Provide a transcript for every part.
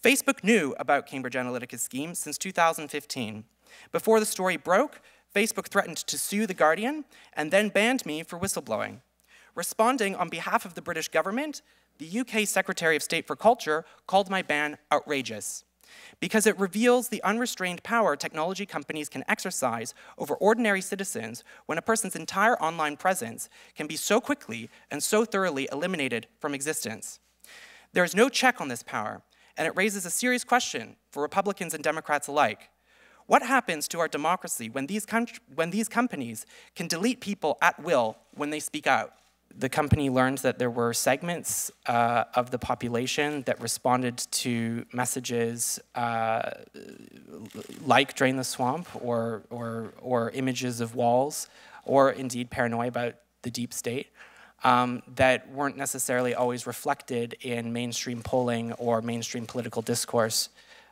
Facebook knew about Cambridge Analytica's scheme since 2015. Before the story broke, Facebook threatened to sue The Guardian and then banned me for whistleblowing. Responding on behalf of the British government, the UK Secretary of State for Culture called my ban outrageous because it reveals the unrestrained power technology companies can exercise over ordinary citizens when a person's entire online presence can be so quickly and so thoroughly eliminated from existence. There is no check on this power, and it raises a serious question for Republicans and Democrats alike. What happens to our democracy when these companies can delete people at will when they speak out? The company learned that there were segments of the population that responded to messages like "drain the swamp" or images of walls, or indeed paranoia about the deep state, that weren't necessarily always reflected in mainstream polling or mainstream political discourse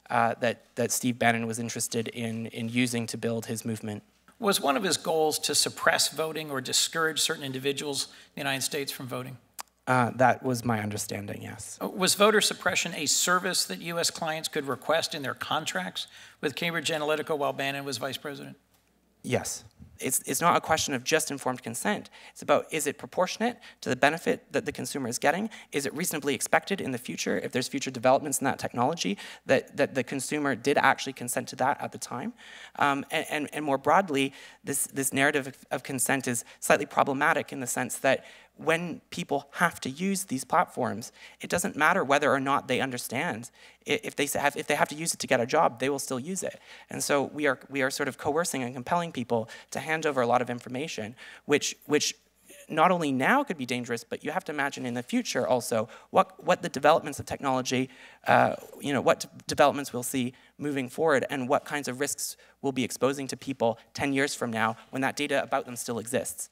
that Steve Bannon was interested in using to build his movement. Was one of his goals to suppress voting or discourage certain individuals in the United States from voting? That was my understanding, yes. Was voter suppression a service that U.S. clients could request in their contracts with Cambridge Analytica while Bannon was vice president? Yes. It's not a question of just informed consent. It's about, is it proportionate to the benefit that the consumer is getting? Is it reasonably expected in the future, if there's future developments in that technology, that the consumer did actually consent to that at the time? And more broadly, this narrative of consent is slightly problematic in the sense that when people have to use these platforms, it doesn't matter whether or not they understand. If they have to use it to get a job, they will still use it. And so we are sort of coercing and compelling people to hand over a lot of information, which not only now could be dangerous, but you have to imagine in the future also what the developments of technology, what developments we'll see moving forward, and what kinds of risks we'll be exposing to people 10 years from now when that data about them still exists.